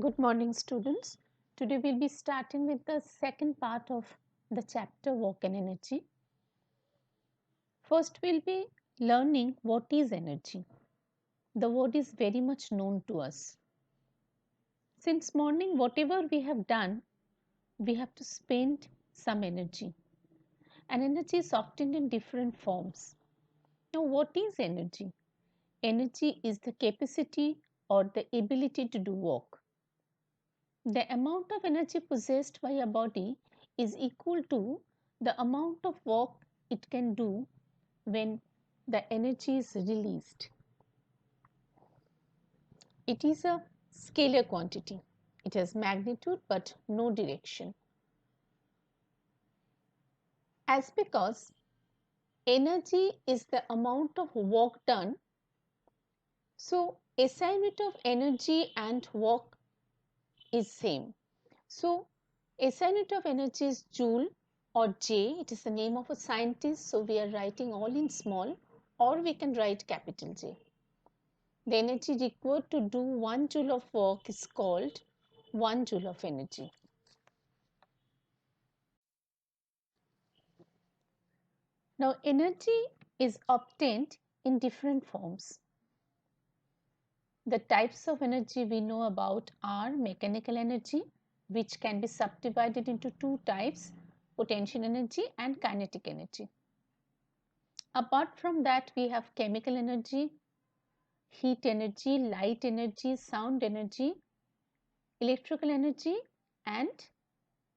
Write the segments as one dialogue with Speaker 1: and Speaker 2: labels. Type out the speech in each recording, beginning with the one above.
Speaker 1: Good morning, students. Today we'll be starting with the second part of the chapter Work and Energy. First, we'll be learning what is energy. The word is very much known to us. Since morning, whatever we have done, we have to spend some energy. And energy is obtained in different forms. Now, what is energy? Energy is the capacity or the ability to do work. The amount of energy possessed by a body is equal to the amount of work it can do when the energy is released. It is a scalar quantity. It has magnitude but no direction. As because energy is the amount of work done, so SI unit of energy and work is same. So SI unit of energy is joule or J. It is the name of a scientist, so we are writing all in small, or we can write capital J. The energy required to do 1 joule of work is called 1 joule of energy. Now energy is obtained in different forms. The types of energy we know about are mechanical energy, which can be subdivided into two types, potential energy and kinetic energy. Apart from that, we have chemical energy, heat energy, light energy, sound energy, electrical energy and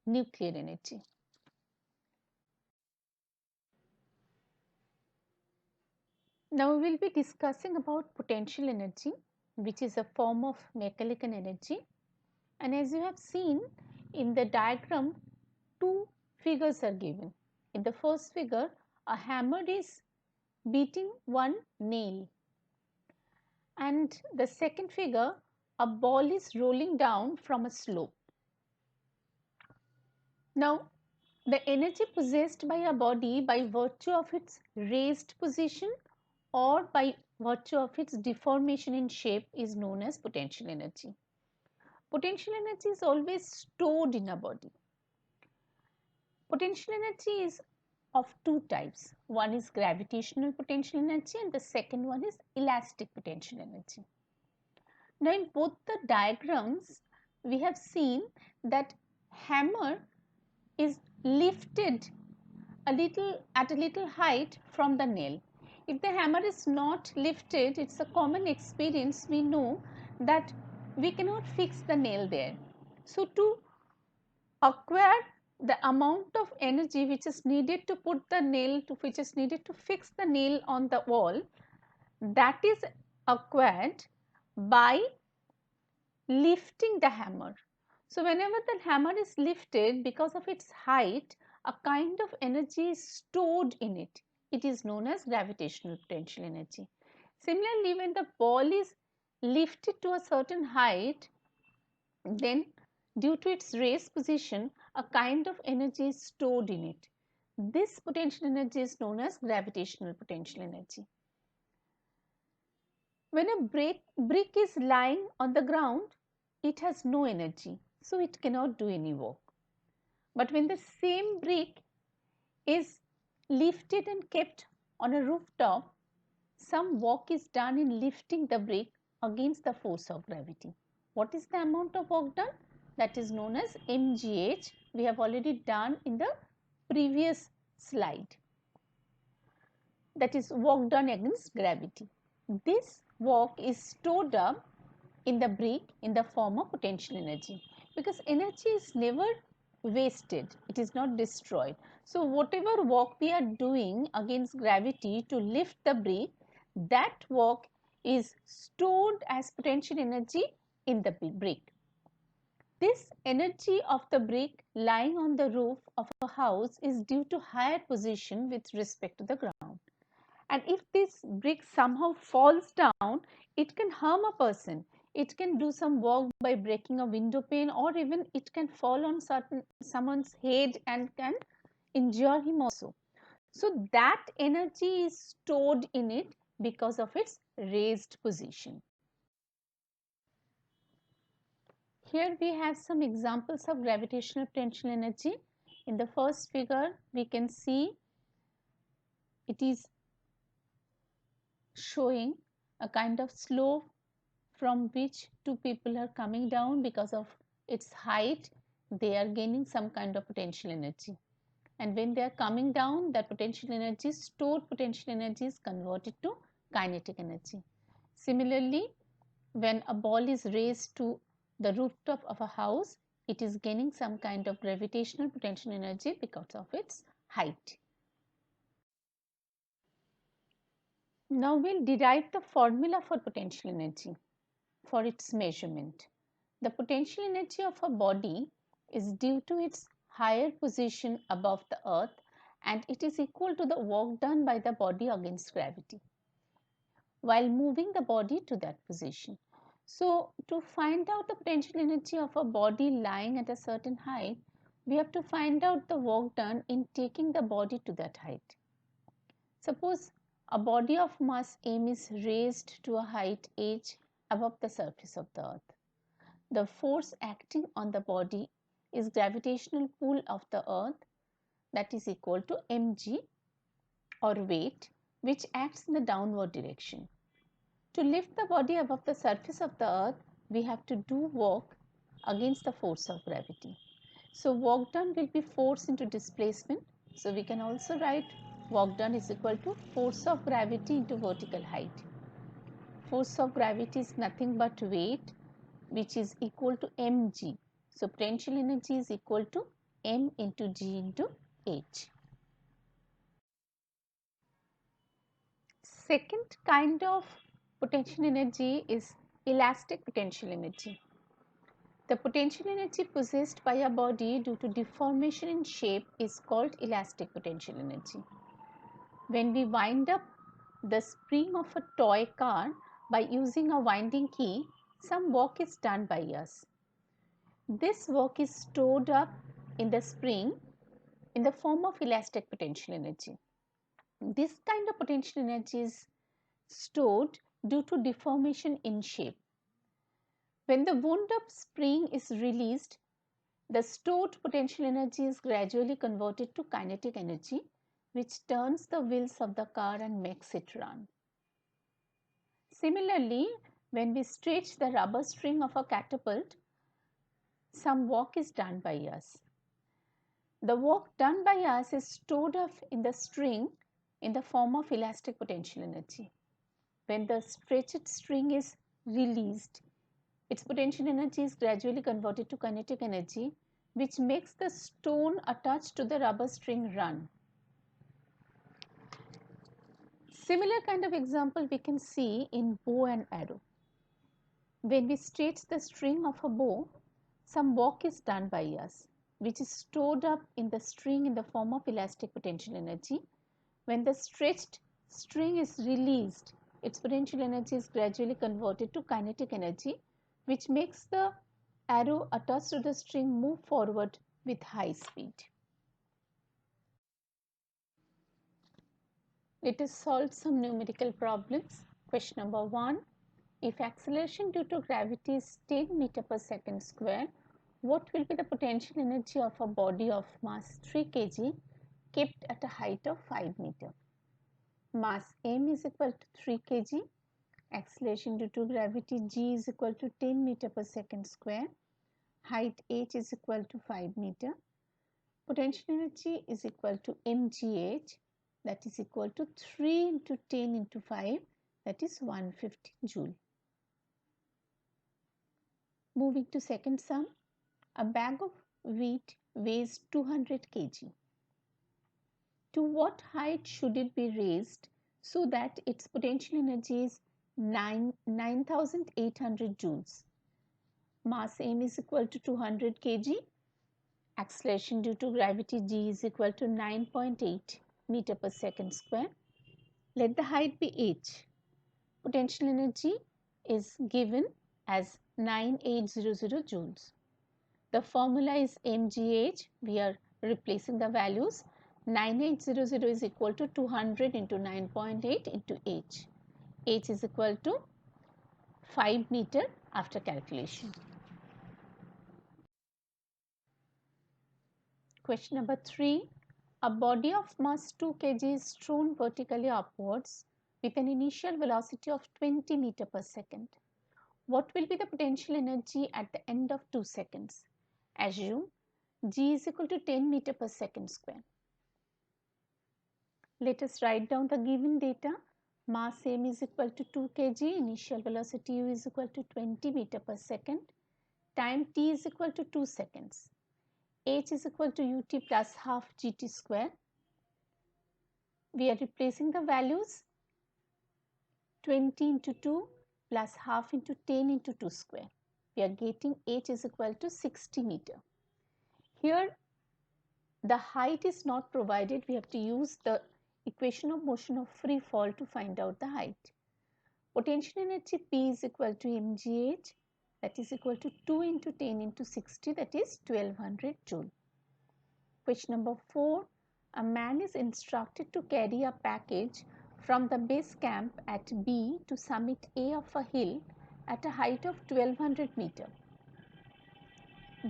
Speaker 1: nuclear energy. Now we will be discussing about potential energy, which is a form of mechanical energy. And as you have seen in the diagram, two figures are given. In the first figure, a hammer is beating one nail. And the second figure, a ball is rolling down from a slope. Now, the energy possessed by a body by virtue of its raised position or by virtue of its deformation in shape is known as potential energy. Potential energy is always stored in a body. Potential energy is of two types. One is gravitational potential energy and the second one is elastic potential energy. Now, in both the diagrams, we have seen that hammer is lifted at a little height from the nail. If the hammer is not lifted, it's a common experience, we know that we cannot fix the nail there. So to acquire the amount of energy which is needed to put the nail to which is needed to fix the nail on the wall, that is acquired by lifting the hammer. So whenever the hammer is lifted, because of its height, a kind of energy is stored in it. It is known as gravitational potential energy. Similarly, when the ball is lifted to a certain height, then due to its raised position, a kind of energy is stored in it. This potential energy is known as gravitational potential energy. When a brick is lying on the ground, it has no energy, so it cannot do any work. But when the same brick is lifted and kept on a rooftop, some work is done in lifting the brick against the force of gravity. What is the amount of work done? That is known as mgh. We have already done in the previous slide. That is work done against gravity. This work is stored up in the brick in the form of potential energy, because energy is never wasted, it is not destroyed. So whatever work we are doing against gravity to lift the brick, that work is stored as potential energy in the brick. This energy of the brick lying on the roof of a house is due to higher position with respect to the ground. And if this brick somehow falls down, it can harm a person. It can do some work by breaking a window pane, or even it can fall on someone's head and can injure him also. So that energy is stored in it because of its raised position. Here we have some examples of gravitational potential energy. In the first figure, we can see it is showing a kind of slope from which two people are coming down. Because of its height, they are gaining some kind of potential energy. And when they are coming down, that potential energy, stored potential energy, is converted to kinetic energy. Similarly, when a ball is raised to the rooftop of a house, it is gaining some kind of gravitational potential energy because of its height. Now we'll derive the formula for potential energy for its measurement. The potential energy of a body is due to its higher position above the earth, and it is equal to the work done by the body against gravity while moving the body to that position. So, to find out the potential energy of a body lying at a certain height, we have to find out the work done in taking the body to that height. Suppose a body of mass m is raised to a height h above the surface of the earth. The force acting on the body is gravitational pull of the earth, that is equal to mg, or weight, which acts in the downward direction. To lift the body above the surface of the earth, we have to do work against the force of gravity. So work done will be force into displacement. So we can also write work done is equal to force of gravity into vertical height. Force of gravity is nothing but weight, which is equal to mg. So potential energy is equal to m into g into h. Second kind of potential energy is elastic potential energy. The potential energy possessed by a body due to deformation in shape is called elastic potential energy. When we wind up the spring of a toy car by using a winding key, some work is done by us. This work is stored up in the spring in the form of elastic potential energy. This kind of potential energy is stored due to deformation in shape. When the wound up spring is released, the stored potential energy is gradually converted to kinetic energy, which turns the wheels of the car and makes it run. Similarly, when we stretch the rubber string of a catapult, some work is done by us. The work done by us is stored up in the string in the form of elastic potential energy. When the stretched string is released, its potential energy is gradually converted to kinetic energy, which makes the stone attached to the rubber string run. Similar kind of example we can see in bow and arrow. When we stretch the string of a bow, some work is done by us, which is stored up in the string in the form of elastic potential energy. When the stretched string is released, its potential energy is gradually converted to kinetic energy, which makes the arrow attached to the string move forward with high speed. Let us solve some numerical problems. Question number 1. If acceleration due to gravity is 10 meter per second square, what will be the potential energy of a body of mass 3 kg kept at a height of 5 meter? Mass m is equal to 3 kg. Acceleration due to gravity g is equal to 10 meter per second square. Height h is equal to 5 meter. Potential energy is equal to mgh, that is equal to 3 into 10 into 5, that is 150 joule. Moving to second sum, a bag of wheat weighs 200 kg. To what height should it be raised so that its potential energy is 9,800 joules? Mass m is equal to 200 kg. Acceleration due to gravity g is equal to 9.8 meter per second square. Let the height be h. Potential energy is given as 9800 joules. The formula is mgh. We are replacing the values. 9800 is equal to 200 into 9.8 into h. H is equal to 5 meter after calculation. Question number 3. A body of mass 2 kg is thrown vertically upwards with an initial velocity of 20 meter per second. What will be the potential energy at the end of 2 seconds? Assume g is equal to 10 meter per second square. Let us write down the given data. Mass m is equal to 2 kg, initial velocity u is equal to 20 meter per second, time t is equal to 2 seconds. H is equal to ut plus half gt square. We are replacing the values 20 into 2 plus half into 10 into 2 square. We are getting h is equal to 60 meter. Here the height is not provided. We have to use the equation of motion of free fall to find out the height. Potential energy P is equal to mgh, that is equal to 2 into 10 into 60, that is 1200 joule. Question number 4. A man is instructed to carry a package from the base camp at B to summit A of a hill at a height of 1200 meter.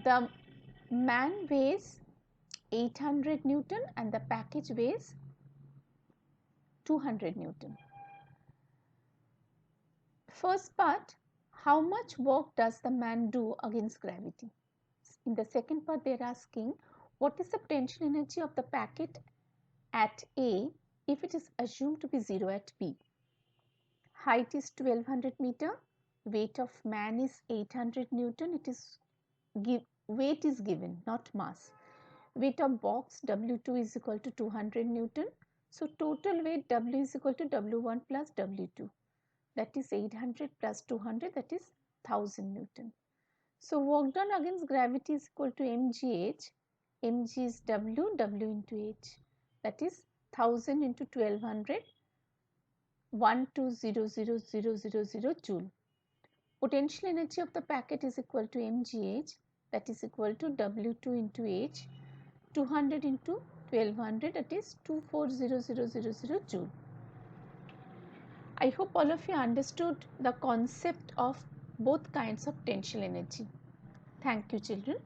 Speaker 1: The man weighs 800 Newton and the package weighs 200 Newton. First part, how much work does the man do against gravity? In the second part, they are asking what is the potential energy of the packet at A if it is assumed to be 0 at B. Height is 1200 meter, weight of man is 800 Newton, it is weight is given, not mass. Weight of box W2 is equal to 200 Newton. So total weight W is equal to W1 plus W2. That is 800 plus 200, that is 1000 Newton. So work done against gravity is equal to mgh. Mg is W, W into h. That is 1000 into 1200, 1200,000 joule. Potential energy of the packet is equal to mgh, that is equal to W2 into h. 200 into 1200, that is 2400,000 joule. I hope all of you understood the concept of both kinds of potential energy. Thank you, children.